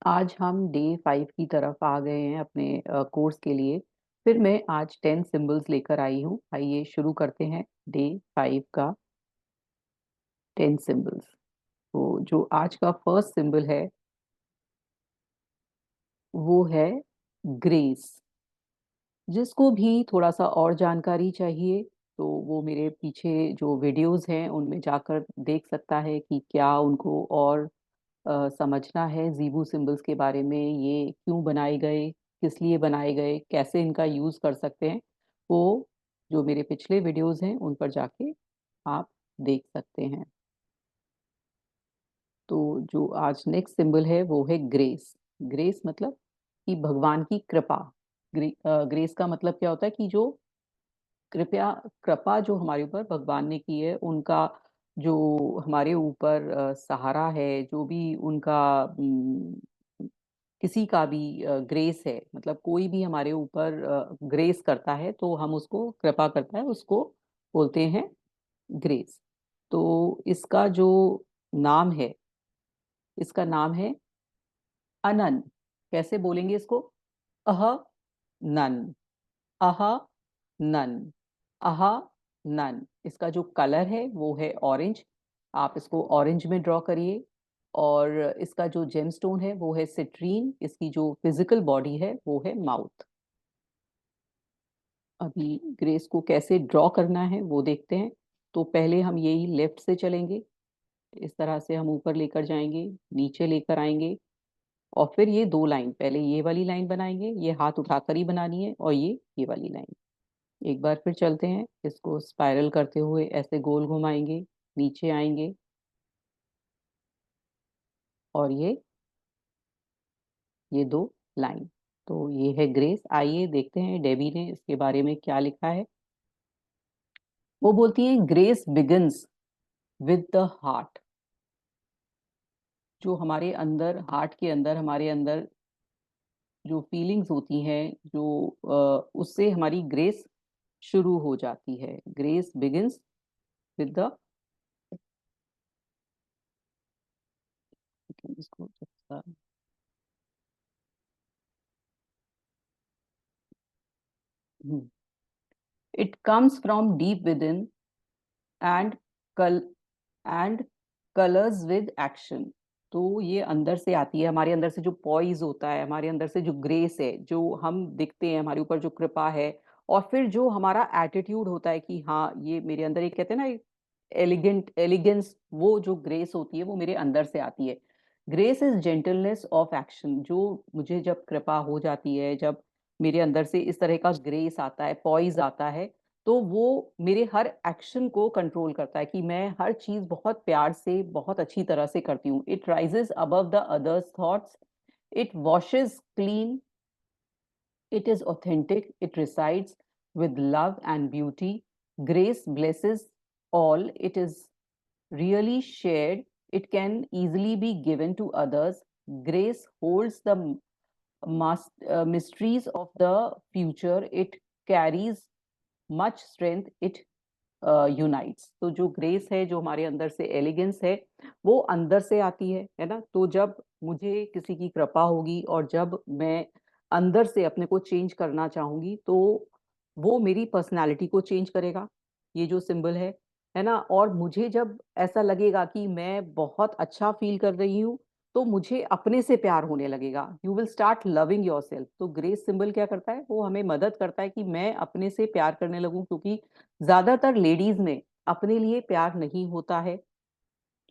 आज हम डे 5 की तरफ आ गए हैं अपने कोर्स के लिए। फिर मैं आज 10 सिंबल्स लेकर आई हूँ। आइए शुरू करते हैं डे 5 का 10 सिंबल्स। तो जो आज का फर्स्ट सिंबल है वो है ग्रेस। जिसको भी थोड़ा सा और जानकारी चाहिए तो वो मेरे पीछे जो वीडियोस हैं उनमें जाकर देख सकता है कि क्या उनको और समझना है ज़ीबू सिंबल्स के बारे में, ये क्यों बनाए गए, किस लिए बनाए गए, कैसे इनका यूज़ कर सकते हैं। वो जो मेरे पिछले वीडियोस हैं उन पर जाके आप देख सकते हैं। तो जो आज नेक्स्ट सिंबल है वो है ग्रेस। ग्रेस मतलब कि भगवान की कृपा। ग्रेस का मतलब क्या होता है कि जो कृपया कृपा जो हमारे ऊपर भगवान ने की है, उनका जो हमारे ऊपर सहारा है, जो भी उनका किसी का भी ग्रेस है, मतलब कोई भी हमारे ऊपर ग्रेस करता है तो हम उसको, कृपा करता है उसको बोलते हैं ग्रेस। तो इसका जो नाम है, इसका नाम है अनन। कैसे बोलेंगे इसको? अह नन, अह नन, अह नन। इसका जो कलर है वो है ऑरेंज। आप इसको ऑरेंज में ड्रॉ करिए। और इसका जो जेमस्टोन है वो है सिट्रीन। इसकी जो फिजिकल बॉडी है वो है माउथ। अभी ग्रेस को कैसे ड्रॉ करना है वो देखते हैं। तो पहले हम यही लेफ्ट से चलेंगे, इस तरह से हम ऊपर लेकर जाएंगे, नीचे लेकर आएंगे। और फिर ये दो लाइन, पहले ये वाली लाइन बनाएंगे, ये हाथ उठाकर ही बनानी है, और ये वाली लाइन। एक बार फिर चलते हैं, इसको स्पाइरल करते हुए ऐसे गोल घुमाएंगे, नीचे आएंगे, और ये दो लाइन। तो ये है ग्रेस। आइए देखते हैं डेबी ने इसके बारे में क्या लिखा है। वो बोलती है grace begins with the heart. जो हमारे अंदर, हार्ट के अंदर, हमारे अंदर जो फीलिंग्स होती हैं, जो उससे हमारी ग्रेस शुरू हो जाती है। ग्रेस बिगिंस विद द, इसको it comes from deep with in and कल एंड कलर्स विद एक्शन। तो ये अंदर से आती है, हमारे अंदर से जो पॉइज होता है, हमारे अंदर से जो ग्रेस है, जो हम दिखते हैं, हमारे ऊपर जो कृपा है, और फिर जो हमारा एटीट्यूड होता है कि हाँ ये मेरे अंदर, एक कहते हैं ना एलिगेंट एलिगेंस, वो जो ग्रेस होती है वो मेरे अंदर से आती है। Grace is gentleness of action. जो मुझे जब कृपा हो जाती है, जब मेरे अंदर से इस तरह का ग्रेस आता है, पॉइज आता है, तो वो मेरे हर एक्शन को कंट्रोल करता है कि मैं हर चीज बहुत प्यार से, बहुत अच्छी तरह से करती हूँ। It rises above the others thoughts, it washes clean, it is authentic, it resides with love and beauty. Grace blesses all, it is really shared, it can easily be given to others. Grace holds the mysteries of the future, it carries much strength, it unites. तो जो grace है, जो हमारे अंदर से elegance है, वो अंदर से आती है ना। तो जब मुझे किसी की कृपा होगी और जब मैं अंदर से अपने को चेंज करना चाहूंगी, तो वो मेरी पर्सनालिटी को चेंज करेगा, ये जो सिंबल है ना। और मुझे जब ऐसा लगेगा कि मैं बहुत अच्छा फील कर रही हूँ, तो मुझे अपने से प्यार होने लगेगा। You will start loving your self. तो ग्रेस सिंबल क्या करता है, वो हमें मदद करता है कि मैं अपने से प्यार करने लगूं, क्योंकि ज्यादातर लेडीज में अपने लिए प्यार नहीं होता है,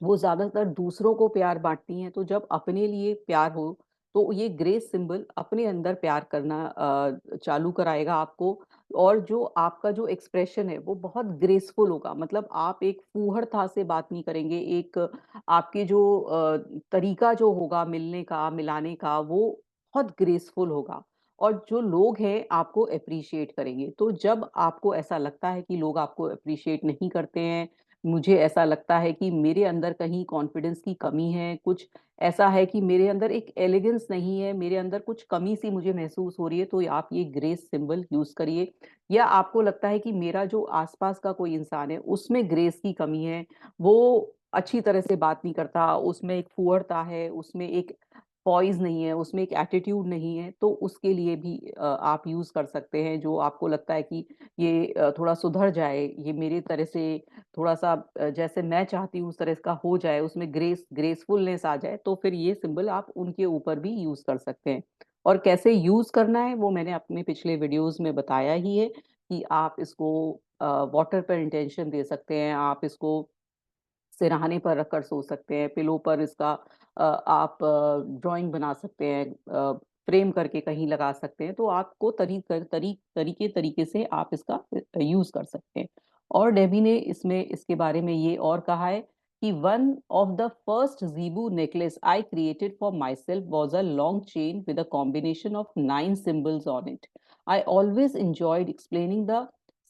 वो ज्यादातर दूसरों को प्यार बांटती हैं। तो जब अपने लिए प्यार हो, तो ये ग्रेस सिंबल अपने अंदर प्यार करना चालू कराएगा आपको। और जो आपका जो एक्सप्रेशन है वो बहुत ग्रेसफुल होगा, मतलब आप एक फूहड़ता से बात नहीं करेंगे। एक आपके जो तरीका जो होगा मिलने का, मिलाने का, वो बहुत ग्रेसफुल होगा। और जो लोग हैं आपको अप्रिशिएट करेंगे। तो जब आपको ऐसा लगता है कि लोग आपको अप्रिशिएट नहीं करते हैं, मुझे ऐसा लगता है कि मेरे अंदर कहीं कॉन्फिडेंस की कमी है, कुछ ऐसा है कि मेरे अंदर एक एलिगेंस नहीं है, मेरे अंदर कुछ कमी सी मुझे महसूस हो रही है, तो आप ये ग्रेस सिंबल यूज करिए। या आपको लगता है कि मेरा जो आसपास का कोई इंसान है उसमें ग्रेस की कमी है, वो अच्छी तरह से बात नहीं करता, उसमें एक फुअरता है, उसमें एक पॉइज नहीं है, उसमें एक एटीट्यूड नहीं है, तो उसके लिए भी आप यूज कर सकते हैं। जो आपको लगता है कि ये थोड़ा सुधर जाए, ये मेरे तरह से थोड़ा सा जैसे मैं चाहती हूँ उस तरह का हो जाए, उसमें ग्रेसफुलनेस आ जाए, तो फिर ये सिंबल आप उनके ऊपर भी यूज कर सकते हैं। और कैसे यूज करना है वो मैंने अपने पिछले वीडियोस में बताया ही है, कि आप इसको वाटर पर इंटेंशन दे सकते हैं, आप इसको सिरहाने पर रखकर सो सकते हैं, पिलो पर इसका आप ड्राइंग बना सकते हैं, फ्रेम करके कहीं लगा सकते हैं, तो आपको तरीके से आप इसका यूज कर सकते हैं। और डेबी ने इसमें इसके बारे में ये और कहा है कि one of the first Zibu necklace I created for myself was a long chain with a combination of 9 symbols on it. I always enjoyed explaining the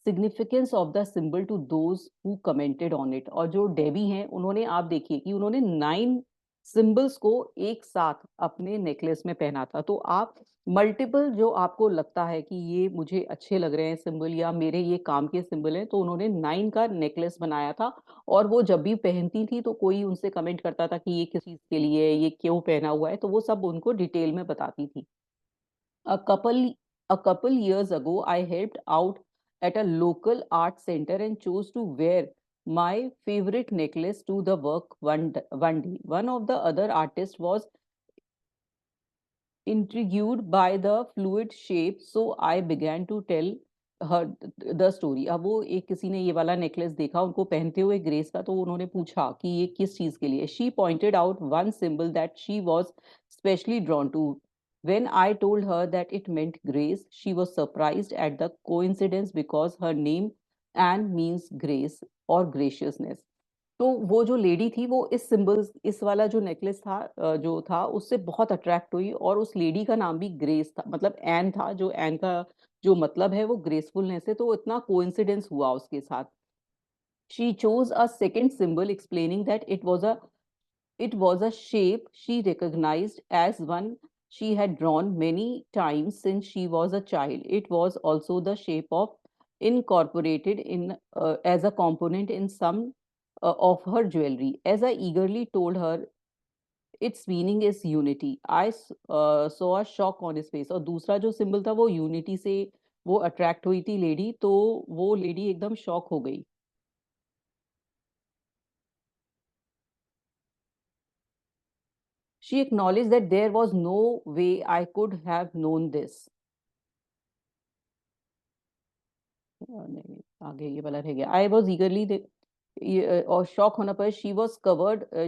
significance of the symbol to those who commented on it. और जो Debbie हैं उन्होंने, आप देखिए कि उन्होंने 9 symbols को एक साथ अपने नेकलेस में पहना था। तो आप मल्टीपल जो आपको लगता है कि ये मुझे अच्छे लग रहे हैं सिंबल, या मेरे ये काम के सिंबल हैं, तो उन्होंने 9 का नेकलेस बनाया था। और वो जब भी पहनती थी तो कोई उनसे कमेंट करता था कि ये किस चीज के लिए है, ये क्यों पहना हुआ है, तो वो सब उनको डिटेल में बताती थी। A couple a couple years ago, I helped out at a local art center and chose to wear my favorite necklace to the work one day. One of the other artists was intrigued by the fluid shape, so I began to tell her the story. अब वो एक किसी ने ये वाला necklace देखा उनको पहनते हुए ग्रेस का, तो उन्होंने पूछा कि ये किस चीज के लिए। She pointed out one symbol that she was specially drawn to. When I told her that it meant grace, she was surprised at the coincidence because her name Anne means grace or graciousness. तो वो जो lady थी वो इस symbols, इस वाला जो necklace था जो था उससे बहुत अट्रैक्ट हुई, और उस लेडी का नाम भी ग्रेस था, मतलब एन था, जो एन का जो मतलब है वो ग्रेसफुलनेस है, तो इतना कोइंसिडेंस हुआ उसके साथ। She chose a second symbol explaining that it was a shape she recognized as one she had drawn many times since she was a child. It was also the shape of incorporated in as a component in some of her jewelry. As I eagerly told her its meaning is unity, saw a shock on his face. और दूसरा जो symbol था वो unity से वो attract हुई थी lady, तो वो लेडी एकदम शॉक हो गई। She acknowledged that there was no way I could have known this. नहीं, आगे ये वाला रह गया। आई वॉज ईगरली, और शॉक होने पर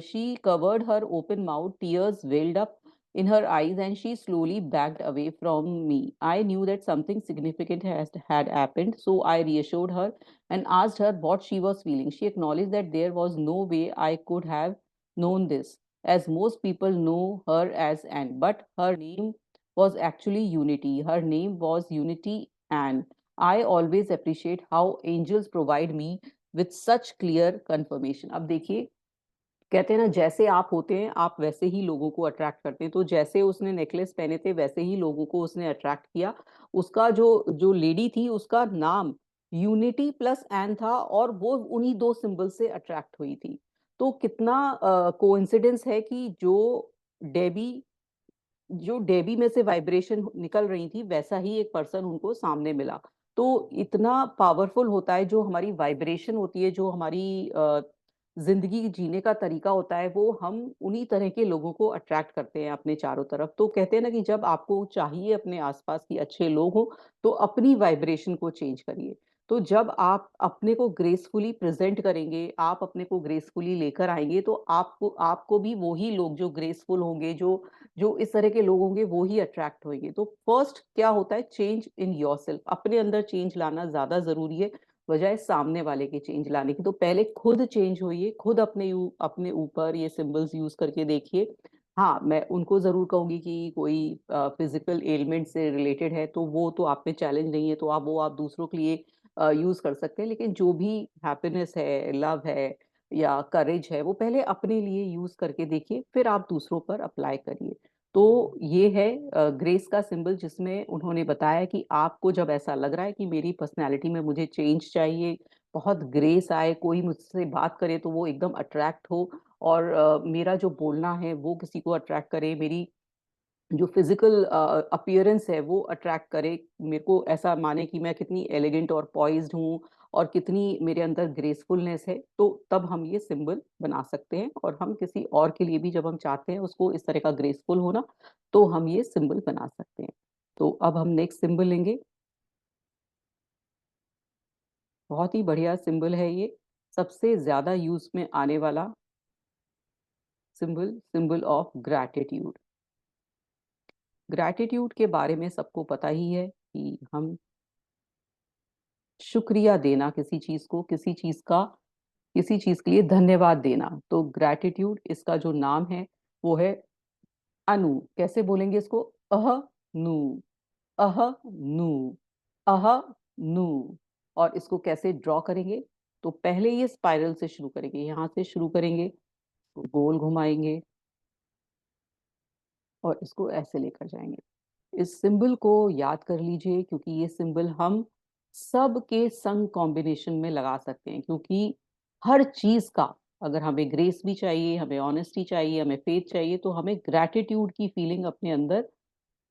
she covered her open mouth, tears weld up in her eyes, and she slowly backed away from me. I knew that something significant had happened, so I reassured her and asked her what she was feeling. She acknowledged that there was no way I could have known this, as most people know her as Anne, but her name was actually Unity. Her name was Unity, and I always appreciate how angels provide me with such clear confirmation. अब देखिए, कहते हैं ना, जैसे आप होते हैं आप वैसे ही लोगों को अट्रैक्ट करते हैं। तो जैसे उसने नेकलेस पहने थे वैसे ही लोगों को उसने अट्रैक्ट किया। उसका जो जो लेडी थी उसका नाम यूनिटी प्लस एन था, और वो उन्हीं दो सिंबल से अट्रैक्ट हुई थी। तो कितना कोइंसिडेंस है कि डेबी जो डेबी में से वाइब्रेशन निकल रही थी वैसा ही एक पर्सन उनको सामने मिला। तो इतना पावरफुल होता है जो हमारी वाइब्रेशन होती है, जो हमारी जिंदगी जीने का तरीका होता है, वो हम उन्हीं तरह के लोगों को अट्रैक्ट करते हैं अपने चारों तरफ। तो कहते हैं ना कि जब आपको चाहिए अपने आसपास की अच्छे लोग हों, तो अपनी वाइब्रेशन को चेंज करिए। तो जब आप अपने को ग्रेसफुली प्रेजेंट करेंगे, आप अपने को ग्रेसफुली लेकर आएंगे, तो आपको आपको भी वही लोग जो ग्रेसफुल होंगे, जो इस तरह के लोग होंगे, वो ही अट्रैक्ट होंगे। तो फर्स्ट क्या होता है, चेंज इन योरसेल्फ, अपने अंदर चेंज लाना ज्यादा जरूरी है बजाय सामने वाले के चेंज लाने की। तो पहले खुद चेंज होइए, खुद अपने ऊपर ये सिंबल्स यूज करके देखिए। हाँ, मैं उनको जरूर कहूंगी कि कोई फिजिकल एलिमेंट से रिलेटेड है तो वो तो आप में चैलेंज नहीं है, तो आप दूसरों के लिए यूज कर सकते हैं। लेकिन जो भी हैप्पीनेस है, लव है या करेज है, वो पहले अपने लिए यूज करके देखिए, फिर आप दूसरों पर अप्लाई करिए। तो ये है ग्रेस का सिंबल, जिसमें उन्होंने बताया कि आपको जब ऐसा लग रहा है कि मेरी पर्सनैलिटी में मुझे चेंज चाहिए, बहुत ग्रेस आए, कोई मुझसे बात करे तो वो एकदम अट्रैक्ट हो, और मेरा जो बोलना है वो किसी को अट्रैक्ट करे, मेरी जो फिजिकल अपीयरेंस है वो अट्रैक्ट करे, मेरे को ऐसा माने कि मैं कितनी एलिगेंट और पॉइज्ड हूँ और कितनी मेरे अंदर ग्रेसफुलनेस है, तो तब हम ये सिंबल बना सकते हैं। और हम किसी और के लिए भी जब हम चाहते हैं उसको इस तरह का ग्रेसफुल होना, तो हम ये सिंबल बना सकते हैं। तो अब हम नेक्स्ट सिंबल लेंगे। बहुत ही बढ़िया सिंबल है ये, सबसे ज्यादा यूज में आने वाला symbol, symbol of gratitude. Gratitude के बारे में सबको पता ही है कि हम शुक्रिया देना किसी चीज को, किसी चीज का, किसी चीज के लिए धन्यवाद देना। तो ग्रैटिट्यूड, इसका जो नाम है वो है अनु। कैसे बोलेंगे इसको? अह नु, अह नु, अह नु। और इसको कैसे ड्रॉ करेंगे? तो पहले ये स्पाइरल से शुरू करेंगे, यहां से शुरू करेंगे, गोल घुमाएंगे और इसको ऐसे लेकर जाएंगे। इस सिंबल को याद कर लीजिए, क्योंकि ये सिंबल हम सब के संग कॉम्बिनेशन में लगा सकते हैं। क्योंकि हर चीज का, अगर हमें ग्रेस भी चाहिए, हमें ऑनेस्टी चाहिए, हमें फेथ चाहिए, तो हमें ग्रैटिट्यूड की फीलिंग अपने अंदर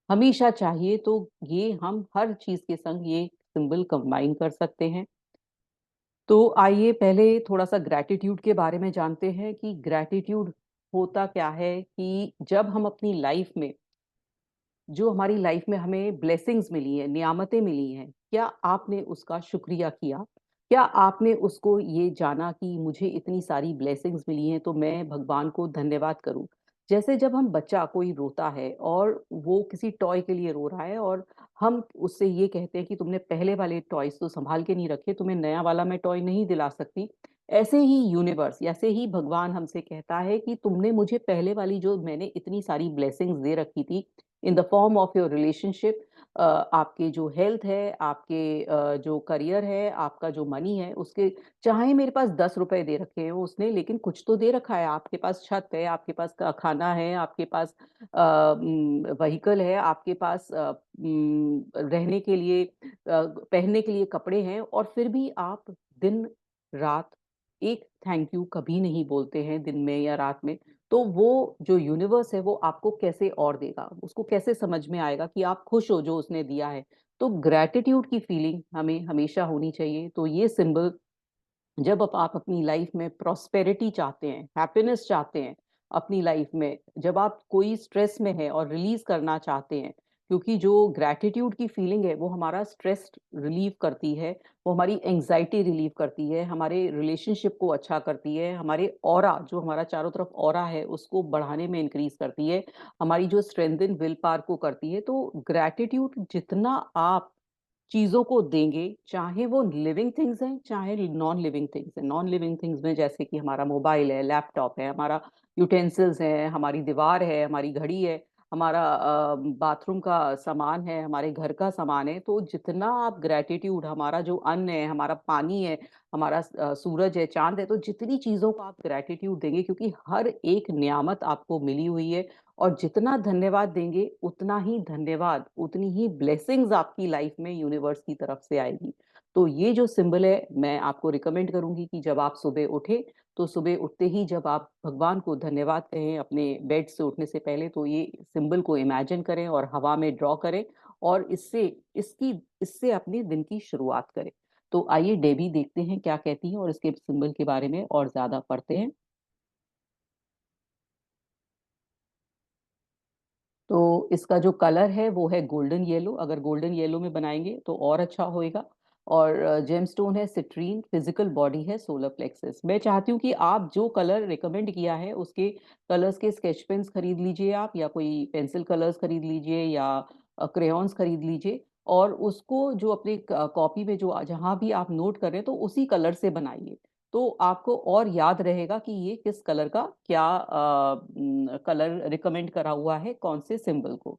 हमेशा चाहिए। तो ये हम हर चीज के संग ये सिंबल कंबाइन कर सकते हैं। तो आइए पहले थोड़ा सा ग्रैटिट्यूड के बारे में जानते हैं कि ग्रैटिट्यूड होता क्या है। कि जब हम अपनी लाइफ में, जो हमारी लाइफ में हमें ब्लेसिंग्स मिली हैं, नियामतें मिली हैं, क्या आपने उसका शुक्रिया किया? क्या आपने उसको ये जाना कि मुझे इतनी सारी ब्लेसिंग्स मिली हैं तो मैं भगवान को धन्यवाद करूं? जैसे जब हम, बच्चा कोई रोता है और वो किसी टॉय के लिए रो रहा है और हम उससे ये कहते हैं कि तुमने पहले वाले टॉयज तो संभाल के नहीं रखे, तुम्हें नया वाला मैं टॉय नहीं दिला सकती। ऐसे ही यूनिवर्स, ऐसे ही भगवान हमसे कहता है कि तुमने मुझे पहले वाली, जो मैंने इतनी सारी ब्लेसिंग्स दे रखी थी in the form of your relationship, आपके जो हेल्थ है, आपके जो करियर है, आपका जो मनी है, उसके, चाहे मेरे पास 10 रुपए दे रखे हैं उसने, लेकिन कुछ तो दे रखा है। आपके पास छत है, आपके पास खाना है, आपके पास व्हीकल है, आपके पास रहने के लिए, पहनने के लिए कपड़े हैं, और फिर भी आप दिन रात एक थैंक यू कभी नहीं बोलते हैं, दिन में या रात में। तो वो जो यूनिवर्स है वो आपको कैसे और देगा? उसको कैसे समझ में आएगा कि आप खुश हो जो उसने दिया है? तो ग्रैटिट्यूड की फीलिंग हमें हमेशा होनी चाहिए। तो ये सिंबल, जब आप अपनी लाइफ में प्रॉस्पेरिटी चाहते हैं, हैप्पीनेस चाहते हैं अपनी लाइफ में, जब आप कोई स्ट्रेस में है और रिलीज करना चाहते हैं, क्योंकि जो ग्रैटिट्यूड की फीलिंग है वो हमारा स्ट्रेस रिलीव करती है, वो हमारी एंजाइटी रिलीव करती है, हमारे रिलेशनशिप को अच्छा करती है, हमारे ऑरा, जो हमारा चारों तरफ ऑरा है उसको बढ़ाने में इंक्रीज करती है, हमारी जो स्ट्रेंथन विल पावर को करती है। तो ग्रैटिट्यूड जितना आप चीज़ों को देंगे, चाहे वो लिविंग थिंग्स हैं, चाहे नॉन लिविंग थिंग्स हैं। नॉन लिविंग थिंग्स में जैसे कि हमारा मोबाइल है, लैपटॉप है, हमारा यूटेंसिल्स है, हमारी दीवार है, हमारी घड़ी है, हमारा बाथरूम का सामान है, हमारे घर का सामान है। तो जितना आप ग्रैटिट्यूड, हमारा जो अन्न है, हमारा पानी है, हमारा सूरज है, चाँद है, तो जितनी चीज़ों को आप ग्रैटिट्यूड देंगे, क्योंकि हर एक नियामत आपको मिली हुई है, और जितना धन्यवाद देंगे उतना ही धन्यवाद, उतनी ही ब्लेसिंग्स आपकी लाइफ में यूनिवर्स की तरफ से आएगी। तो ये जो सिंबल है, मैं आपको रिकमेंड करूंगी कि जब आप सुबह उठे, तो सुबह उठते ही जब आप भगवान को धन्यवाद कहें अपने बेड से उठने से पहले, तो ये सिंबल को इमेजिन करें और हवा में ड्रॉ करें, और इससे अपने दिन की शुरुआत करें। तो आइए डेबी देखते हैं क्या कहती है और इसके सिंबल के बारे में और ज्यादा पढ़ते हैं। तो इसका जो कलर है वो है गोल्डन येलो। अगर गोल्डन येलो में बनाएंगे तो और अच्छा होएगा। और जेमस्टोन है सिट्रीन, फिजिकल बॉडी है सोलर प्लेक्सस। मैं चाहती हूँ कि आप जो कलर रिकमेंड किया है उसके कलर्स के स्केच पेन्स खरीद लीजिए आप, या कोई पेंसिल कलर्स खरीद लीजिए, या क्रेयॉन्स खरीद लीजिए, और उसको जो अपनी कॉपी में जो जहाँ भी आप नोट कर रहे हैं तो उसी कलर से बनाइए। तो आपको और याद रहेगा कि ये किस कलर का क्या कलर रिकमेंड करा हुआ है कौन से सिंबल को।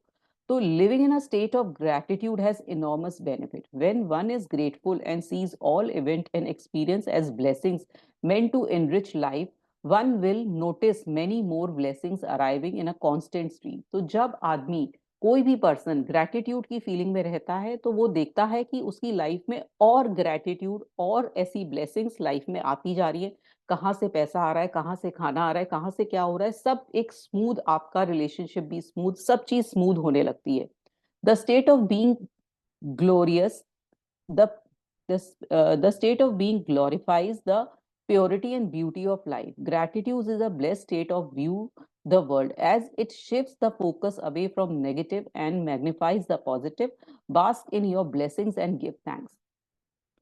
तो living in a state of gratitude has enormous benefit when one is grateful and sees all event and experience as blessings meant to enrich life, one will notice many more blessings arriving in a constant stream। तो जब आदमी, कोई भी person gratitude की feeling में रहता है, तो वो देखता है कि उसकी लाइफ में और ग्रैटिट्यूड और ऐसी ब्लेसिंग्स लाइफ में आती जा रही है। कहाँ से पैसा आ रहा है, कहाँ से खाना आ रहा है, कहाँ से क्या हो रहा है, सब एक स्मूथ, आपका रिलेशनशिप भी स्मूथ, सब चीज स्मूथ होने लगती है। The state of being glorious, the the state of being glorifies the purity and beauty of life. Gratitude is a blessed state of view the world as it shifts the focus away from negative and magnifies the positive. Bask in your blessings and give thanks.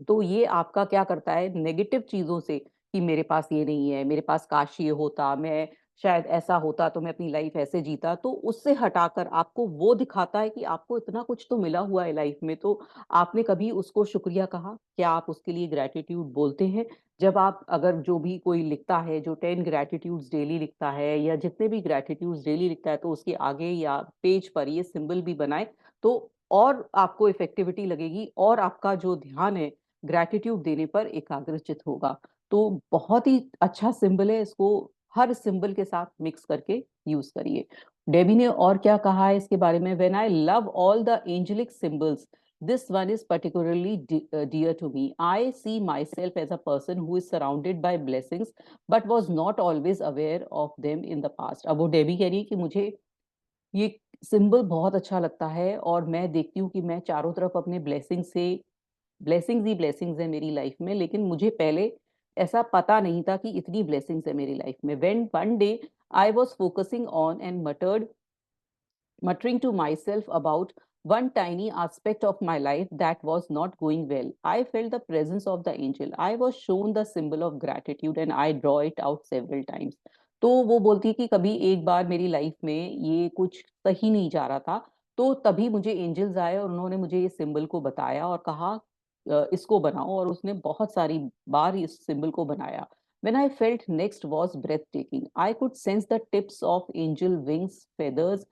तो ये आपका क्या करता है, negative चीजों से, कि मेरे पास ये नहीं है, मेरे पास काश ये होता, मैं शायद ऐसा होता तो मैं अपनी लाइफ ऐसे जीता, तो उससे हटाकर आपको वो दिखाता है कि आपको इतना कुछ तो मिला हुआ है लाइफ में, तो आपने कभी उसको शुक्रिया कहा? क्या आप उसके लिए ग्रेटिट्यूड बोलते हैं? जब आप, अगर जो भी कोई लिखता है, जो 10 ग्रेटिट्यूड्स डेली लिखता है या जितने भी ग्रेटिट्यूड्स डेली लिखता है, तो उसके आगे या पेज पर ये सिंबल भी बनाए, तो और आपको इफेक्टिविटी लगेगी और आपका जो ध्यान है ग्रैटिट्यूड देने पर एकाग्रचित होगा। तो बहुत ही अच्छा सिंबल है, इसको हर सिंबल के साथ मिक्स करके यूज करिए। डेबी ने और क्या कहा है इसके बारे में? When I love all the angelic symbols, this one is particularly dear to me. I see myself as a person who is surrounded by blessings but was not always aware of them in the past. अब वो Debbie कह रही है कि मुझे ये symbol बहुत अच्छा लगता है और मैं देखती हूँ कि मैं चारों तरफ अपने ब्लेसिंग से, ब्लेसिंग्स ही ब्लेसिंग्स है मेरी लाइफ में, लेकिन मुझे पहले ऐसा पता नहीं था कि इतनी ब्लेसिंग्स है मेरी लाइफ में। When one day I was focusing on and muttering to myself about one tiny aspect of my life that was not going well, I felt the presence of the angel. I was shown the symbol of gratitude and I draw it out several times. तो वो बोलती है कि कभी एक बार मेरी life में ये कुछ सही नहीं जा रहा था, तो तभी मुझे एंजल्स आए और उन्होंने मुझे ये सिंबल को बताया और कहा इसको बनाओ, और उसने बहुत सारी बार इस सिंबल को बनाया। When I felt next was breathtaking. I could sense the tips of angel wings feathers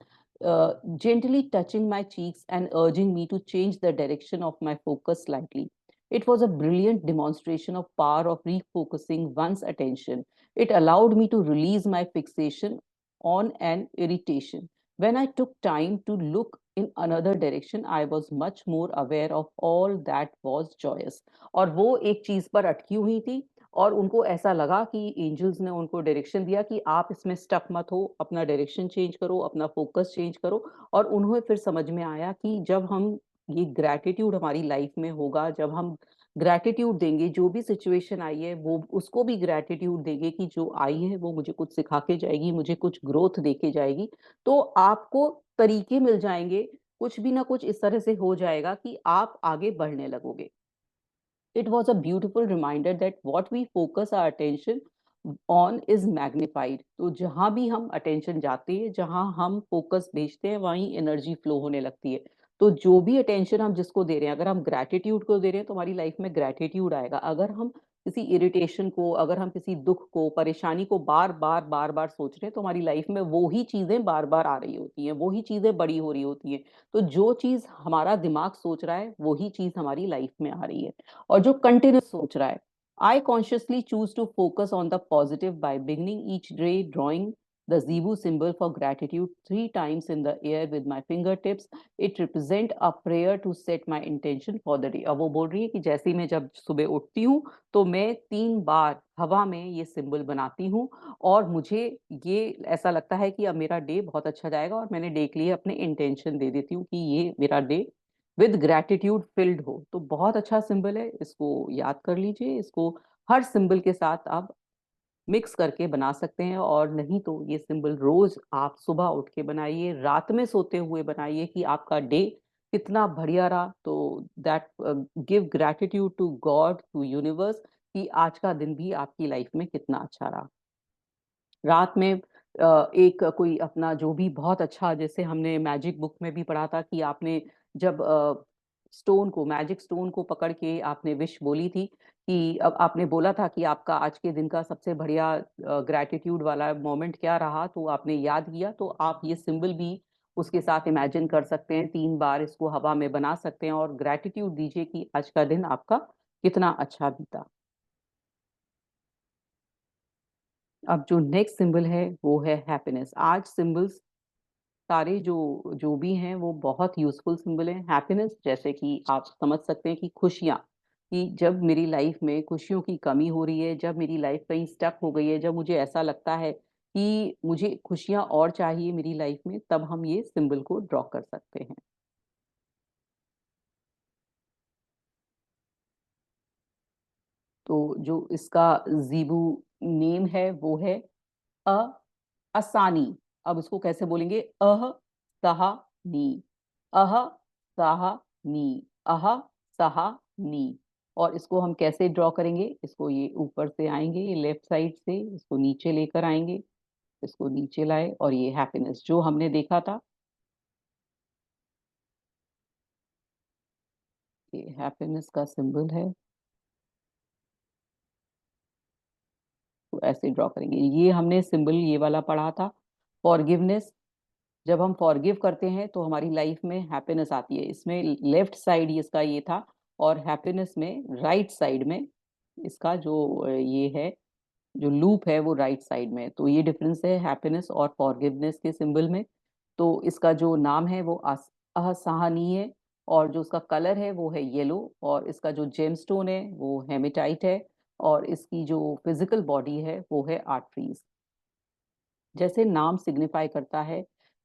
gently touching my cheeks and urging me to change the direction of my focus slightly. It was a brilliant demonstration of power of refocusing one's attention. It allowed me to release my fixation on an irritation. When I took time to look in another direction, I was much more aware of all that was joyous. और वो एक चीज पर अटकी हुई थी और उनको ऐसा लगा कि एंजल्स ने उनको डायरेक्शन दिया कि आप इसमें स्टक मत हो, अपना डायरेक्शन चेंज करो, अपना फोकस चेंज करो। और उन्हें फिर समझ में आया कि जब हम, ये ग्रैटिट्यूड हमारी लाइफ में होगा, जब हम ग्रैटिट्यूड देंगे, जो भी सिचुएशन आई है वो उसको भी ग्रैटिट्यूड देंगे कि जो आई है वो मुझे कुछ सिखा के जाएगी, मुझे कुछ ग्रोथ दे के जाएगी, तो आपको तरीके मिल जाएंगे, कुछ भी ना कुछ इस तरह से हो जाएगा कि आप आगे बढ़ने लगोगे। It was a beautiful reminder that what we focus our attention on is magnified. तो जहां भी हम अटेंशन जाती है, जहां हम फोकस भेजते हैं, वहीं एनर्जी फ्लो होने लगती है। तो जो भी अटेंशन हम जिसको दे रहे हैं, अगर हम ग्रैटिट्यूड को दे रहे हैं तो हमारी लाइफ में ग्रैटिट्यूड आएगा। अगर हम किसी इरिटेशन को, अगर हम किसी दुख को, परेशानी को बार बार सोच रहे हैं, तो हमारी लाइफ में वो ही चीजें बार बार आ रही होती हैं, वो ही चीजें बड़ी हो रही होती हैं। तो जो चीज हमारा दिमाग सोच रहा है, वही चीज हमारी लाइफ में आ रही है। और जो कंटिन्यूस सोच रहा है, I consciously choose to focus on the positive by beginning each day drawing the Zebu symbol for gratitude 3 times in the air with my fingertips. It represent a prayer to set my intention for the day. अब वो बोल रही है कि जैसे ही मैं जब सुबह उठती हूँ तो मैं 3 बार हवा में ये सिंबल बनाती हूँ और मुझे ये ऐसा लगता है कि अब मेरा डे बहुत अच्छा जाएगा, और मैंने डे के लिए अपने इंटेंशन दे देती हूँ कि ये मेरा डे विद ग्रैटिट्यूड फिल्ड हो। तो बहुत अच्छा सिंबल है, इसको याद कर लीजिए, इसको हर सिंबल के साथ आप मिक्स करके बना सकते हैं। और नहीं तो ये सिंबल रोज आप सुबह उठ के बनाइए, रात में सोते हुए बनाइए कि आपका डे कितना बढ़िया रहा। तो that give gratitude to God, to universe, कि आज का दिन भी आपकी लाइफ में कितना अच्छा रहा। रात में एक कोई अपना जो भी बहुत अच्छा, जैसे हमने मैजिक बुक में भी पढ़ा था कि आपने जब स्टोन को, मैजिक स्टोन को पकड़ के आपने विश बोली थी, कि अब आपने बोला था कि आपका आज के दिन का सबसे बढ़िया ग्रैटिट्यूड वाला मोमेंट क्या रहा, तो आपने याद किया, तो आप ये सिंबल भी उसके साथ इमेजिन कर सकते हैं, 3 बार इसको हवा में बना सकते हैं और ग्रैटिट्यूड दीजिए कि आज का दिन आपका कितना अच्छा बीता। अब जो नेक्स्ट सिंबल है वो है हैप्पीनेस। आज सिंबल्स सारे जो जो भी हैं वो बहुत यूजफुल सिंबल हैं। हैप्पीनेस, जैसे कि आप समझ सकते हैं कि खुशियाँ, कि जब मेरी लाइफ में खुशियों की कमी हो रही है, जब मेरी लाइफ कहीं स्टक हो गई है, जब मुझे ऐसा लगता है कि मुझे खुशियाँ और चाहिए मेरी लाइफ में, तब हम ये सिंबल को ड्रॉ कर सकते हैं। तो जो इसका ज़ीबू नेम है वो है अ असानी। अब इसको कैसे बोलेंगे? अह सहा नी, अह सहा नी, अह सहा नी। और इसको हम कैसे ड्रॉ करेंगे? इसको ये ऊपर से आएंगे, ये लेफ्ट साइड से इसको नीचे लेकर आएंगे, इसको नीचे लाए और ये हैप्पीनेस जो हमने देखा था, ये हैप्पीनेस का सिंबल है। तो ऐसे ड्रॉ करेंगे। ये हमने सिंबल ये वाला पढ़ा था, फॉरगिवनेस। जब हम फॉरगिव करते हैं तो हमारी लाइफ में हैप्पीनेस आती है। इसमें लेफ्ट साइड इसका ये था, और हैप्पीनेस में राइट साइड में इसका जो ये है, जो लूप है वो राइट साइड में है। तो ये डिफरेंस है हैप्पीनेस और फॉरगिवनेस के सिंबल में। तो इसका जो नाम है वो असहनीय है, और जो उसका कलर है वो है येलो, और इसका जो जेमस्टोन है वो हेमेटाइट है, और इसकी जो फिजिकल बॉडी है वो है आर्टरीज। जैसे नाम सिग्निफाई करता है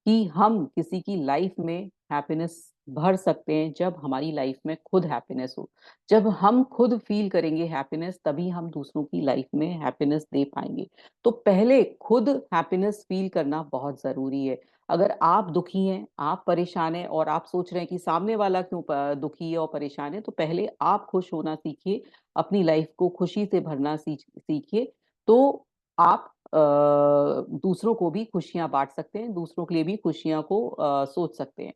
कि हम किसी की लाइफ में हैप्पीनेस भर सकते हैं जब हमारी लाइफ में खुद हैप्पीनेस हो। जब हम खुद फील करेंगे हैप्पीनेस, तभी हम दूसरों की लाइफ में हैप्पीनेस दे पाएंगे। तो पहले खुद हैप्पीनेस फील करना बहुत जरूरी है। अगर आप दुखी हैं, आप परेशान हैं, और आप सोच रहे हैं कि सामने वाला क्यों दुखी है और परेशान है, तो पहले आप खुश होना सीखिए, अपनी लाइफ को खुशी से भरना सीखिए। तो आप दूसरों को भी खुशियाँ बाँट सकते हैं, दूसरों के लिए भी खुशियाँ को सोच सकते हैं।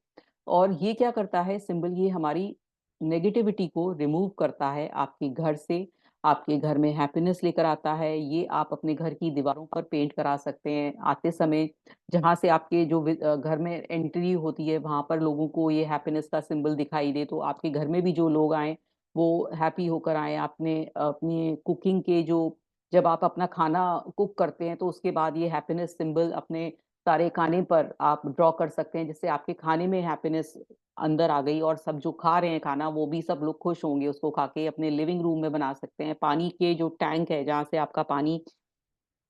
और ये क्या करता है सिंबल, ये हमारी नेगेटिविटी को रिमूव करता है आपके घर से, आपके घर में हैप्पीनेस लेकर आता है। ये आप अपने घर की दीवारों पर पेंट करा सकते हैं। आते समय जहाँ से आपके जो घर में एंट्री होती है, वहाँ पर लोगों को ये हैप्पीनेस का सिंबल दिखाई दे, तो आपके घर में भी जो लोग आएँ, वो हैप्पी होकर आएँ। आपने अपनी कुकिंग के जो, जब आप अपना खाना कुक करते हैं तो उसके बाद ये हैप्पीनेस सिंबल अपने सारे खाने पर आप ड्रॉ कर सकते हैं, जिससे आपके खाने में हैप्पीनेस अंदर आ गई, और सब जो खा रहे हैं खाना वो भी सब लोग खुश होंगे उसको खा के। अपने लिविंग रूम में बना सकते हैं। पानी के जो टैंक है जहाँ से आपका पानी,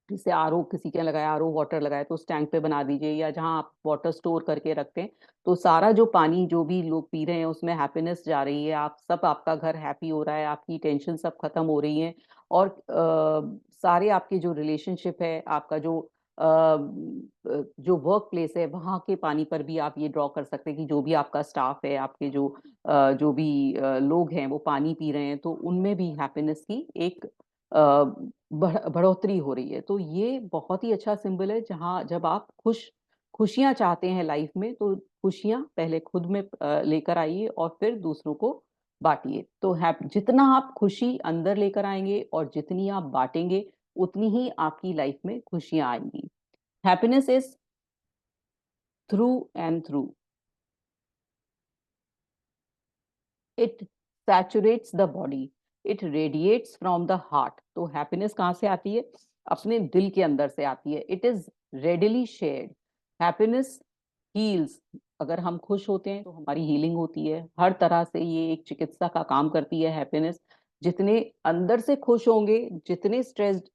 जैसे आरओ किसी के लगाया, आरओ वाटर लगाया, तो उस टैंक पे बना दीजिए, या जहाँ आप वाटर स्टोर करके रखते हैं, तो सारा जो पानी जो भी लोग पी रहे हैं उसमें हैप्पीनेस जा रही है। आप सब, आपका घर हैप्पी हो रहा है, आपकी टेंशन सब खत्म हो रही है। और सारे आपके जो रिलेशनशिप है, आपका जो जो वर्क प्लेस है, वहाँ के पानी पर भी आप ये ड्रॉ कर सकते हैं कि जो भी आपका स्टाफ है, आपके जो जो भी लोग हैं वो पानी पी रहे हैं, तो उनमें भी हैप्पीनेस की एक बढ़ोतरी हो रही है। तो ये बहुत ही अच्छा सिंबल है, जहाँ जब आप खुशियाँ चाहते हैं लाइफ में, तो खुशियाँ पहले खुद में लेकर आइए और फिर दूसरों को बाँटिए। तो हैप जितना आप खुशी अंदर लेकर आएँगे और जितनी आप बाँटेंगे, उतनी ही आपकी लाइफ में खुशियाँ आएँगी। Happiness is through and through, it सैचुरेट्स the body, it radiates from the heart. तो हैप्पीनेस कहाँ से आती है? अपने दिल के अंदर से आती है। It is readily shared. Happiness heels. अगर हम खुश होते हैं तो हमारी हीलिंग होती है। हर तरह से ये एक चिकित्सा का काम करती है हैप्पीनेस। जितने अंदर से खुश होंगे, जितने स्ट्रेस्ड,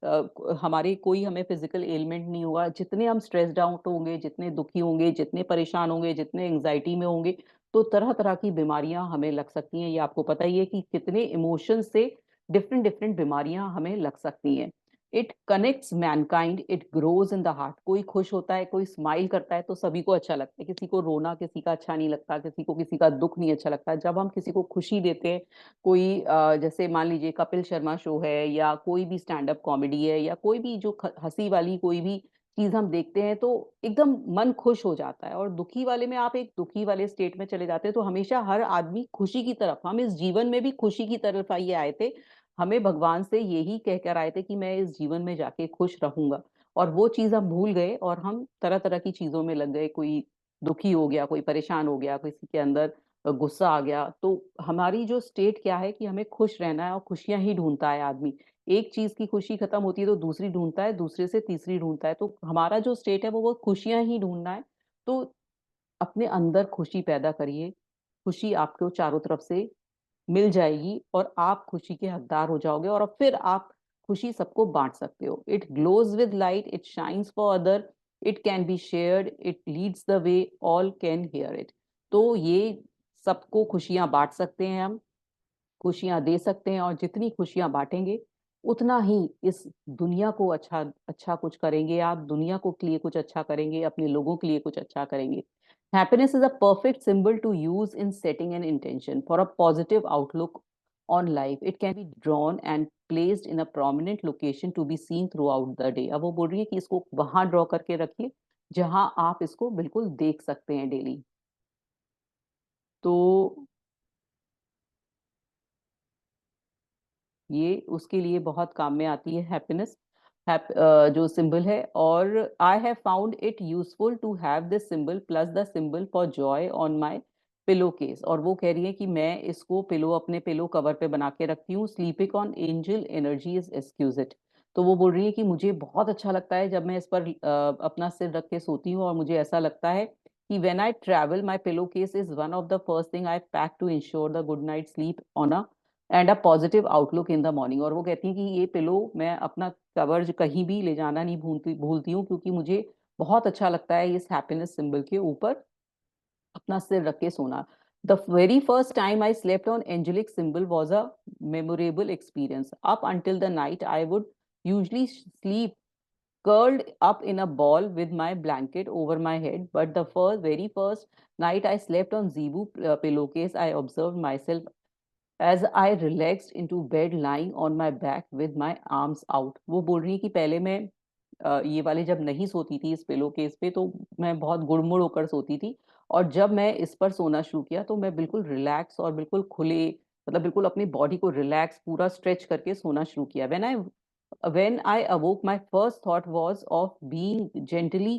हमारे कोई हमें फिजिकल एलिमेंट नहीं होगा, जितने हम स्ट्रेस्ड आउट होंगे, जितने दुखी होंगे, जितने परेशान होंगे, जितने एंग्जाइटी में होंगे, तो तरह-तरह की बीमारियाँ हमें लग सकती हैं। ये आपको पता ही है कि कितने इमोशंस से डिफरेंट डिफरेंट बीमारियाँ हमें लग सकती हैं। It connects Mankind, it grows in the heart. कोई खुश होता है, कोई स्माइल करता है, तो सभी को अच्छा लगता है। किसी को रोना किसी का अच्छा नहीं लगता, किसी को किसी का दुःख नहीं अच्छा लगता। जब हम किसी को खुशी देते हैं, कोई जैसे मान लीजिए कपिल शर्मा शो है, या कोई भी स्टैंड अप कॉमेडी है, या कोई भी जो हँसी वाली कोई भी चीज़ हम देखते हैं, तो एकदम मन खुश हो जाता है। और दुखी वाले में आप एक दुखी वाले स्टेट में चले जाते हैं। तो हमेशा हर आदमी खुशी की तरफ, हम इस जीवन में भी खुशी की तरफ आइए आए थे। हमें भगवान से यही कहकर आए थे कि मैं इस जीवन में जाके खुश रहूँगा। और वो चीज़ हम भूल गए और हम तरह-तरह की चीज़ों में लग गए। कोई दुखी हो गया, कोई परेशान हो गया, किसी के अंदर गुस्सा आ गया। तो हमारी जो स्टेट क्या है कि हमें खुश रहना है, और खुशियाँ ही ढूँढता है आदमी। एक चीज़ की खुशी खत्म होती है तो दूसरी ढूँढता है, दूसरे से तीसरी ढूँढता है। तो हमारा जो स्टेट है वो खुशियाँ ही ढूँढना है। तो अपने अंदर खुशी पैदा करिए। खुशी आपको चारों तरफ से मिल जाएगी और आप खुशी के हकदार हो जाओगे और फिर आप खुशी सबको बांट सकते हो। It glows with light, it shines for other, it can be shared, it leads the way, all can hear it. तो ये सबको खुशियां बांट सकते हैं हम, खुशियां दे सकते हैं, और जितनी खुशियां बांटेंगे उतना ही इस दुनिया को अच्छा अच्छा कुछ करेंगे, आप दुनिया को के लिए कुछ अच्छा करेंगे, अपने लोगों के लिए कुछ अच्छा करेंगे। Happiness is a perfect symbol to use in setting an intention for a positive outlook on life. It can be drawn and placed in a prominent location to be seen throughout the day. अब वो बोल रही है कि इसको वहां draw करके रखिए जहां आप इसको बिल्कुल देख सकते हैं डेली। तो ये उसके लिए बहुत काम में आती है हैप्पीनेस, जो सिंबल है। और I have found it useful to have this symbol plus the symbol for joy on my pillow case. और वो कह रही है कि मैं इसको पिलो, अपने पिलो कवर पे बना के रखती हूँ। Sleeping on angel energy is exquisite. तो वो बोल रही है कि मुझे बहुत अच्छा लगता है जब मैं इस पर अपना सिर रख के सोती हूँ, और मुझे ऐसा लगता है कि when I travel my pillow case is one of the first thing I pack to ensure the good night sleep on a and a positive outlook in the morning. और वो कहती हैं कि ये पिलो मैं अपना कवर कहीं भी ले जाना नहीं भूलती भूलती हूँ, क्योंकि मुझे बहुत अच्छा लगता है इस हैप्पीनेस सिंबल के ऊपर अपना सिर रख के सोना। The very first time I slept on angelic symbol was a memorable experience. Up until the night I would usually sleep curled up in a ball with my blanket over my head, but the very first night I slept on Zebu pillowcase, I observed myself as I relaxed into bed lying on my back with my arms out। वो बोल रही है कि पहले मैं ये वाले जब नहीं सोती थी इस पिलो केस पे, तो मैं बहुत गुड़मुड़ होकर सोती थी, और जब मैं इस पर सोना शुरू किया तो मैं बिल्कुल रिलैक्स और बिल्कुल खुले, मतलब बिल्कुल अपनी बॉडी को रिलैक्स पूरा स्ट्रेच करके सोना शुरू किया। When I awoke, my first thought was of being gently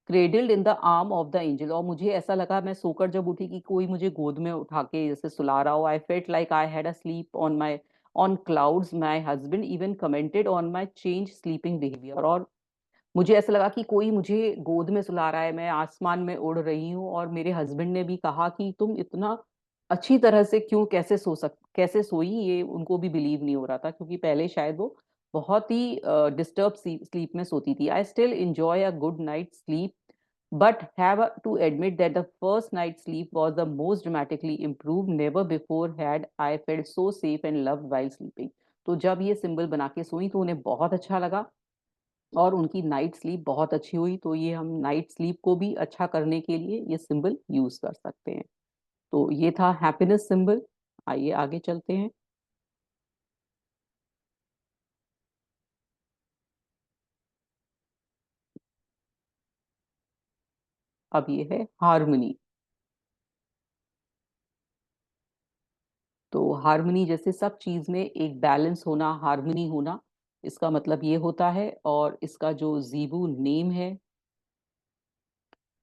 cradled in the arm of the angel। और मुझे ऐसा लगा, मैं सोकर जब उठी, कि कोई मुझे गोद में उठा के जैसे सुला रहा हो। I felt like I had a sleep on clouds। My husband even commented on my changed sleeping behavior। और मुझे ऐसा लगा कि कोई मुझे गोद में सुला रहा है, मैं आसमान में उड़ रही हूँ। और मेरे हस्बैंड ने भी कहा कि तुम इतना अच्छी तरह से क्यों, कैसे सोई, ये उनको भी बिलीव नहीं हो रहा था, क्योंकि पहले शायद वो बहुत ही डिस्टर्ब स्लीप में सोती थी। I still enjoy a good night sleep but have to admit that the first night's sleep was the most dramatically improved। Never before had I felt so safe and loved while sleeping। तो जब ये symbol बना के सोई तो उन्हें बहुत अच्छा लगा और उनकी नाइट स्लीप बहुत अच्छी हुई। तो ये हम नाइट स्लीप को भी अच्छा करने के लिए ये सिंबल यूज कर सकते हैं। तो ये था हैप्पीनेस सिंबल। आइए आगे चलते हैं। अब ये है हार्मनी। तो हार्मनी जैसे सब चीज में एक बैलेंस होना, हार्मनी होना, इसका मतलब ये होता है। और इसका जो जीबू नेम है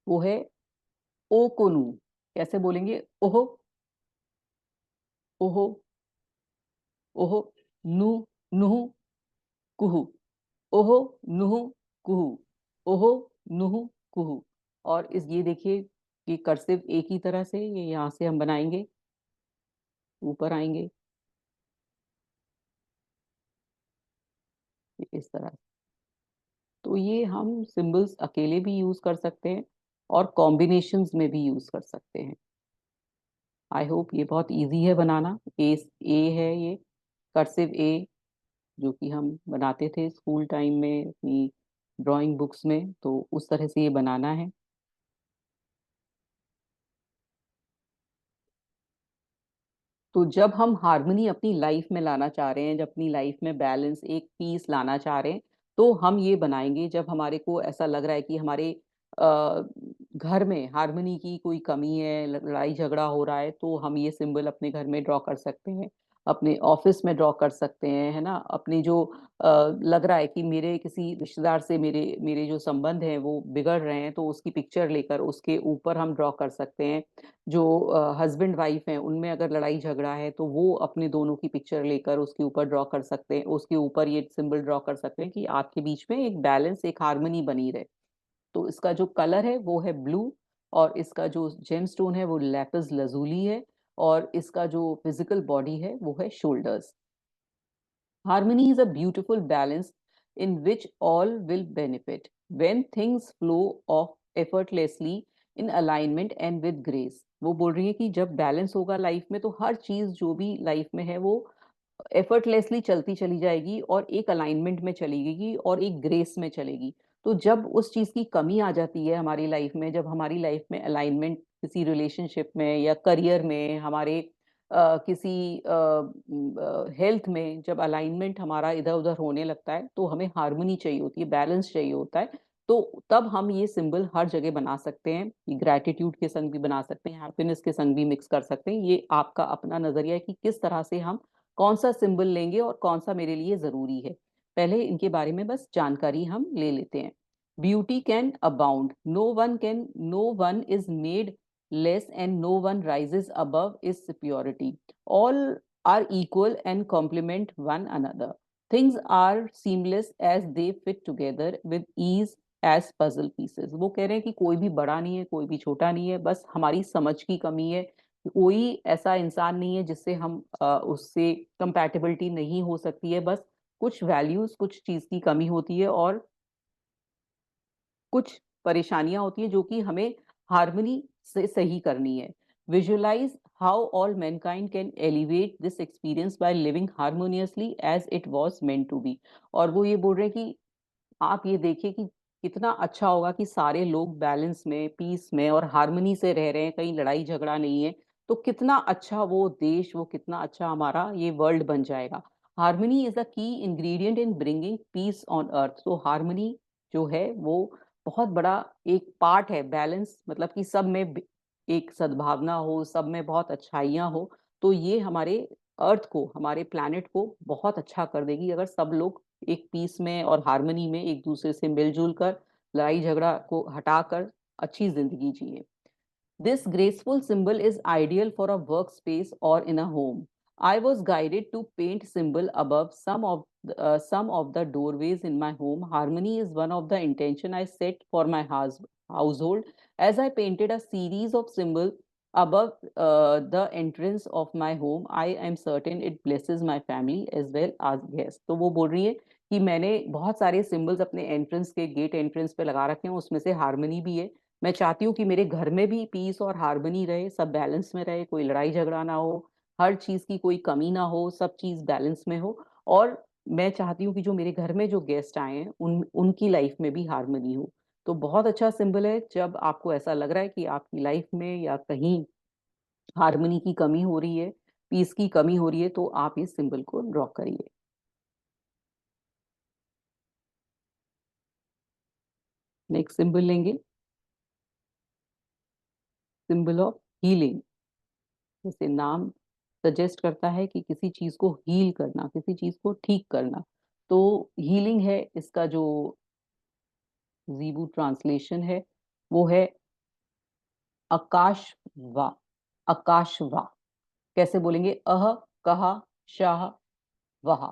वो है ओकोनू। कैसे बोलेंगे? ओहो, ओहो, ओहो, नु, नुहु, कुहू, ओहो, नुहु, कुहू, ओहो, नुहु, कुहू। और इस ये देखिए कि कर्सिव एक ही तरह से ये यहाँ से हम बनाएंगे, ऊपर आएंगे इस तरह। तो ये हम सिंबल्स अकेले भी यूज कर सकते हैं और कॉम्बिनेशंस में भी यूज कर सकते हैं। आई होप ये बहुत इजी है बनाना। ए है ये, कर्सिव ए, जो कि हम बनाते थे स्कूल टाइम में अपनी ड्राइंग बुक्स में, तो उस तरह से ये बनाना है। तो जब हम हार्मनी अपनी लाइफ में लाना चाह रहे हैं, जब अपनी लाइफ में बैलेंस, एक पीस लाना चाह रहे हैं, तो हम ये बनाएंगे। जब हमारे को ऐसा लग रहा है कि हमारे घर में हार्मनी की कोई कमी है, लड़ाई झगड़ा हो रहा है, तो हम ये सिंबल अपने घर में ड्रॉ कर सकते हैं, अपने ऑफिस में ड्रॉ कर सकते हैं, है ना। अपनी जो लग रहा है कि मेरे किसी रिश्तेदार से मेरे मेरे जो संबंध हैं वो बिगड़ रहे हैं, तो उसकी पिक्चर लेकर उसके ऊपर हम ड्रॉ कर सकते हैं। जो हस्बैंड वाइफ हैं उनमें अगर लड़ाई झगड़ा है, तो वो अपने दोनों की पिक्चर लेकर उसके ऊपर ड्रॉ कर सकते हैं, उसके ऊपर ये सिंबल ड्रॉ कर सकते हैं कि आपके बीच में एक बैलेंस, एक हार्मनी बनी रहे। तो इसका जो कलर है वो है ब्लू, और इसका जो जेम स्टोन है वो लैपिस लजूली है। और इसका जो फिजिकल बॉडी है वो है shoulders. Harmony is a beautiful balance in which all will benefit. When things flow off effortlessly in alignment and with grace. वो बोल रही है कि जब बैलेंस होगा लाइफ में तो हर चीज जो भी लाइफ में है वो एफर्टलेसली चलती चली जाएगी और एक अलाइनमेंट में चलेगी और एक ग्रेस में चलेगी। तो जब उस चीज की कमी आ जाती है हमारी लाइफ में, जब हमारी लाइफ में अलाइनमेंट किसी रिलेशनशिप में या करियर में, हमारे किसी हेल्थ में जब अलाइनमेंट हमारा इधर उधर होने लगता है तो हमें हार्मनी चाहिए होती है, बैलेंस चाहिए होता है। तो तब हम ये सिंबल हर जगह बना सकते हैं, ये ग्रैटिट्यूड के संग भी बना सकते हैं, हैप्पीनेस के संग भी मिक्स कर सकते हैं। ये आपका अपना नजरिया है कि किस तरह से हम कौन सा सिंबल लेंगे और कौन सा मेरे लिए जरूरी है। पहले इनके बारे में बस जानकारी हम ले लेते हैं। Beauty can abound, no one is made less and no one rises above is superiority. All are equal and complement one another. Things are seamless as they fit together with ease as puzzle pieces. वो कह रहे हैं कि कोई भी बड़ा नहीं है, कोई भी छोटा नहीं है, बस हमारी समझ की कमी है। कोई ऐसा इंसान नहीं है जिससे हम उससे कंपैटिबिलिटी नहीं हो सकती है। बस कुछ वैल्यूज, कुछ चीज की कमी होती है और कुछ परेशानियां होती हैं जो कि हमें हार्मनी से सही करनी है। Visualize how all mankind can elevate this experience by living harmoniously as it was meant to be. और वो ये बोल रहे हैं कि आप ये देखिए कि कितना अच्छा होगा कि सारे लोग बैलेंस में, पीस में और हार्मनी से रह रहे हैं, कहीं लड़ाई झगड़ा नहीं है। तो कितना अच्छा वो देश, वो कितना अच्छा हमारा ये वर्ल्ड बन जाएगा। Harmony is the key ingredient in bringing peace on earth. तो हार्मनी जो है वो बहुत बड़ा एक पार्ट है। बैलेंस मतलब कि सब में एक सद्भावना हो, सब में बहुत अच्छाइयाँ हो। तो ये हमारे अर्थ को, हमारे प्लैनेट को बहुत अच्छा कर देगी अगर सब लोग एक पीस में और हार्मनी में एक दूसरे से मिलजुल कर, लड़ाई झगड़ा को हटाकर अच्छी जिंदगी जिए। This graceful symbol is ideal for a workspace or in a home. I was guided to paint symbol above some of the doorways in my home. Harmony is one of the intention I set for my household. As I painted a series of symbol above the entrance of my home, I am certain it blesses my family as well as guests. तो वो बोल रही है कि मैंने बहुत सारे symbols अपने एंट्रेंस के, गेट एंट्रेंस पे लगा रखे हैं, उसमें से हार्मनी भी है। मैं चाहती हूँ कि मेरे घर में भी पीस और हार्मनी रहे, सब बैलेंस में रहे, कोई लड़ाई झगड़ा ना हो, हर चीज की कोई कमी ना हो, सब चीज बैलेंस में हो। और मैं चाहती हूँ कि जो मेरे घर में जो गेस्ट आए हैं उनकी लाइफ में भी हार्मनी हो। तो बहुत अच्छा सिंबल है। जब आपको ऐसा लग रहा है कि आपकी लाइफ में या कहीं हार्मनी की कमी हो रही है, पीस की कमी हो रही है, तो आप इस सिंबल को ड्रॉ करिए। नेक्स्ट सिंबल लेंगे, सिंबल ऑफ हीलिंग। जैसे नाम सजेस्ट करता है कि किसी चीज को हील करना, किसी चीज को ठीक करना। तो हीलिंग है, इसका जो ज़ीबू ट्रांसलेशन है वो है आकाशवा। आकाशवा कैसे बोलेंगे? अह कहा शाह वहा,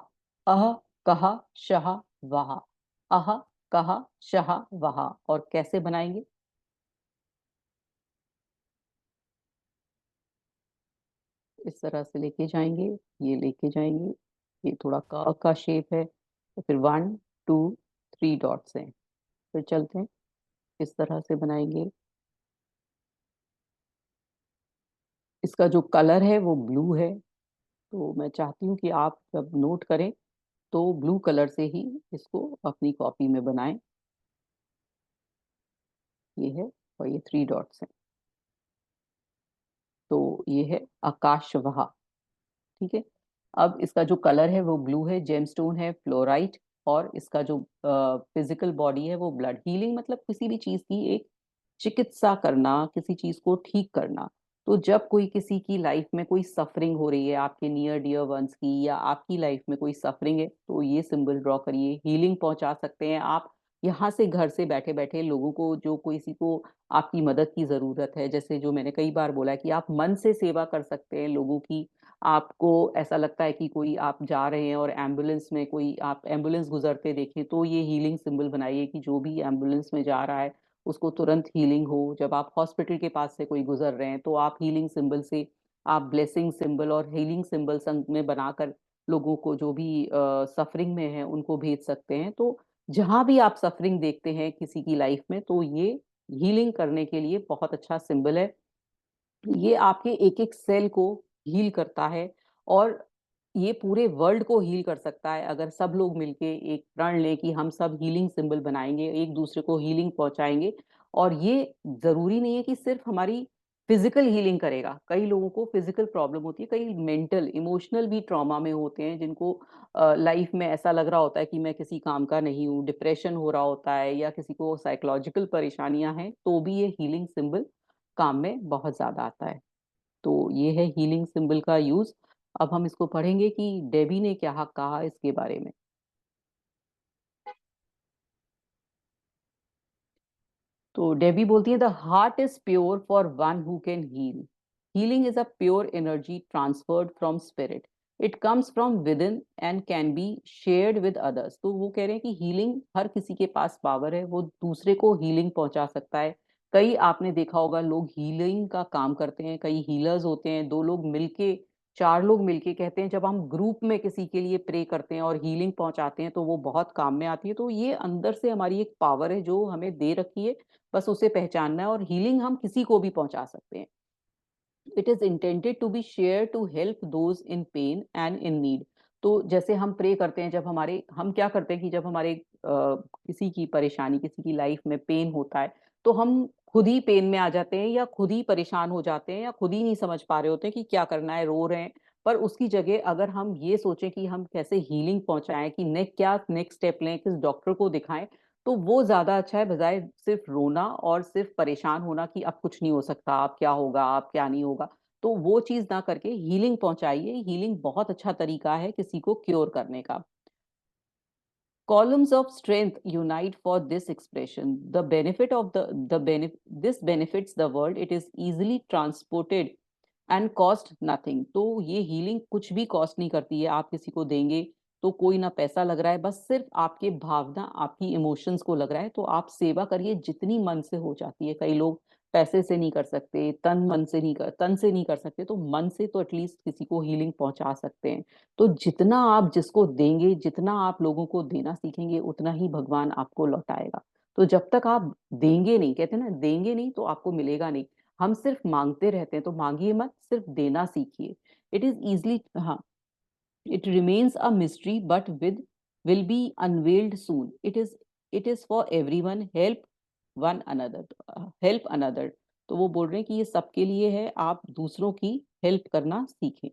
अह कहा शाह वहा, अह कहा शाह वहा। और कैसे बनाएंगे? इस तरह से लेके जाएंगे, ये लेके जाएंगे, ये थोड़ा का शेप है, तो फिर 1 2 3 डॉट्स हैं। फिर चलते हैं, इस तरह से बनाएंगे। इसका जो कलर है वो ब्लू है। तो मैं चाहती हूँ कि आप जब नोट करें तो ब्लू कलर से ही इसको अपनी कॉपी में बनाएं। ये है, और ये 3 डॉट्स हैं। तो ये है आकाशवाहा। ठीक है। अब इसका जो कलर है वो ब्लू है, जेमस्टोन है फ्लोराइट, और इसका जो फिजिकल बॉडी है वो ब्लड। हीलिंग मतलब किसी भी चीज की एक चिकित्सा करना, किसी चीज को ठीक करना। तो जब कोई किसी की लाइफ में कोई सफरिंग हो रही है, आपके नियर डियर वंस की, या आपकी लाइफ में कोई सफरिंग है, तो ये सिंबल ड्रॉ करिए। हीलिंग पहुंचा सकते हैं आप यहाँ से, घर से बैठे बैठे लोगों को, जो किसी को आपकी मदद की जरूरत है। जैसे जो मैंने कई बार बोला है कि आप मन से सेवा कर सकते हैं लोगों की। आपको ऐसा लगता है कि कोई, आप जा रहे हैं और एम्बुलेंस में कोई, आप एम्बुलेंस गुजरते देखें, तो ये हीलिंग सिंबल बनाइए कि जो भी एम्बुलेंस में जा रहा है उसको तुरंत हीलिंग हो। जब आप हॉस्पिटल के पास से कोई गुजर रहे हैं तो आप हीलिंग सिंबल से आप ब्लेसिंग सिंबल और हीलिंग सिंबल संग में बनाकर लोगों को, जो भी सफरिंग में है, उनको भेज सकते हैं। तो जहां भी आप सफरिंग देखते हैं किसी की लाइफ में, तो ये हीलिंग करने के लिए बहुत अच्छा सिंबल है। ये आपके एक एक सेल को हील करता है, और ये पूरे वर्ल्ड को हील कर सकता है अगर सब लोग मिलके एक प्रण लें कि हम सब हीलिंग सिंबल बनाएंगे, एक दूसरे को हीलिंग पहुंचाएंगे। और ये जरूरी नहीं है कि सिर्फ हमारी फिजिकल हीलिंग करेगा। कई लोगों को फिजिकल प्रॉब्लम होती है, कई मेंटल इमोशनल भी ट्रॉमा में होते हैं, जिनको लाइफ में ऐसा लग रहा होता है कि मैं किसी काम का नहीं हूँ, डिप्रेशन हो रहा होता है, या किसी को साइकोलॉजिकल परेशानियां हैं, तो भी ये हीलिंग सिंबल काम में बहुत ज्यादा आता है। तो ये है हीलिंग सिंबल का यूज। अब हम इसको पढ़ेंगे कि डेबी ने क्या कहा इसके बारे में। तो डेबी बोलती है, the heart is pure for one who can heal. Healing is a pure energy transferred from spirit. It comes from within and can be shared with others. तो वो कह रहे हैं कि हीलिंग, हर किसी के पास पावर है, वो दूसरे को हीलिंग पहुंचा सकता है। कई आपने देखा होगा, लोग हीलिंग का काम करते हैं, कई हीलर्स होते हैं, दो लोग मिलके, चार लोग मिलके कहते हैं, जब हम ग्रुप में किसी के लिए प्रे करते हैं और हीलिंग पहुंचाते हैं तो वो बहुत काम में आती है। तो ये अंदर से हमारी एक पावर है जो हमें दे रखी है, बस उसे पहचानना है, और हीलिंग हम किसी को भी पहुंचा सकते हैं। It is intended to be share to help those in pain and in need. तो जैसे हम प्रे करते हैं, जब हमारे, हम क्या करते हैं कि जब हमारे किसी की परेशानी, किसी की लाइफ में पेन होता है, तो हम खुद ही पेन में आ जाते हैं, या खुद ही परेशान हो जाते हैं, या खुद ही नहीं समझ पा रहे होते हैं कि क्या करना है, रो रहे हैं। पर उसकी जगह अगर हम ये सोचें कि हम कैसे हीलिंग पहुंचाएं, कि क्या नेक्स्ट स्टेप लें, किस डॉक्टर को दिखाएं, तो वो ज्यादा अच्छा है, बजाय सिर्फ रोना और सिर्फ परेशान होना कि अब कुछ नहीं हो सकता, अब क्या होगा, अब क्या नहीं होगा। तो वो चीज ना करके हीलिंग पहुंचाइए। हीलिंग बहुत अच्छा तरीका है किसी को क्योर करने का। Columns of strength unite for this expression. The benefit of the benefit this benefits the world. It is easily transported and cost nothing. तो ये हीलिंग कुछ भी कॉस्ट नहीं करती है। आप किसी को देंगे तो कोई ना पैसा लग रहा है, बस सिर्फ आपके भावना, आपकी इमोशंस को लग रहा है। तो आप सेवा करिए जितनी मन से हो जाती है। कई लोग पैसे से नहीं कर सकते, तन से नहीं कर सकते, तो मन से तो एटलीस्ट किसी को हीलिंग पहुंचा सकते हैं। तो जितना आप जिसको देंगे, जितना आप लोगों को देना सीखेंगे, उतना ही भगवान आपको लौटाएगा। तो जब तक आप देंगे नहीं, कहते हैं ना, देंगे नहीं तो आपको मिलेगा नहीं। हम सिर्फ मांगते रहते हैं, तो मांगिए मत, सिर्फ देना सीखिए। इट इज इजली, हाँ, it remains a mystery but with will be unveiled soon. It is for everyone, help one another, help another. तो वो बोल रहे हैं कि ये सबके लिए है, आप दूसरों की हेल्प करना सीखें।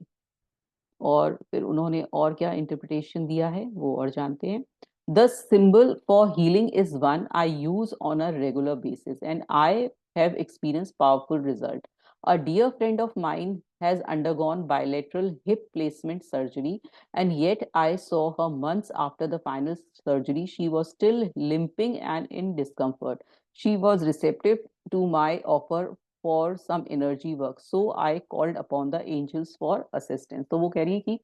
और फिर उन्होंने और क्या इंटरप्रिटेशन दिया है वो और जानते हैं। The symbol for healing is one I use on a regular basis and I have experience powerful result. A dear friend of mine has undergone bilateral hip placement surgery, and yet I saw her months after the final surgery. She was still limping and in discomfort. She was receptive to my offer for some energy work, so I called upon the angels for assistance. तो वो कह रही है कि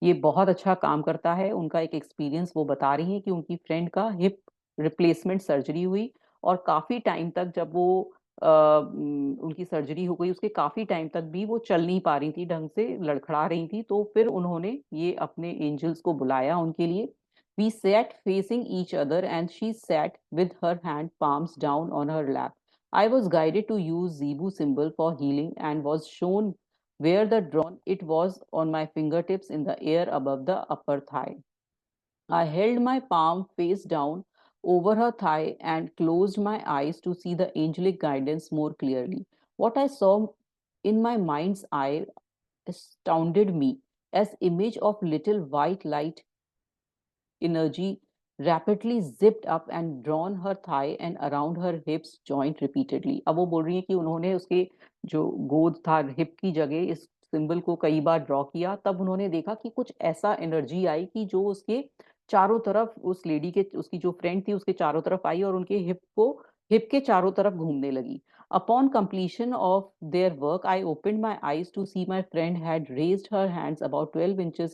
ये बहुत अच्छा काम करता है। उनका एक एक्सपीरियंस वो बता रही है कि उनकी फ्रेंड का हिप रिप्लेसमेंट सर्जरी हुई, और काफी टाइम तक, जब वो उनकी सर्जरी हो गई, उसके काफी टाइम तक भी वो चल नहीं पा रही थी ढंग से, लड़खड़ा रही थी। तो फिर उन्होंने ये अपने एंजल्स को बुलाया उनके लिए। We sat facing each other and she sat with her hand palms down on her lap. I was guided to use Zebu symbol for healing and was shown where the drawn it was on my fingertips in the air above the upper thigh. I held my palm face down over her thigh and closed my eyes to see the angelic guidance more clearly. What I saw in my mind's eye astounded me, as image of little white light energy rapidly zipped up and drawn her thigh and around her hips joint repeatedly. अब वो बोल रही है कि उन्होंने उसके जो गोद था, हिप की जगह, इस सिंबल को कई बार ड्रॉ किया। तब उन्होंने देखा कि कुछ ऐसा एनर्जी आई कि जो उसके चारों तरफ, उस लेडी के, उसकी जो फ्रेंड थी उसके चारों तरफ आई, और उनके हिप के चारों तरफ घूमने लगी। Upon completion of their work, I opened my eyes to see my friend had raised her hands about 12 inches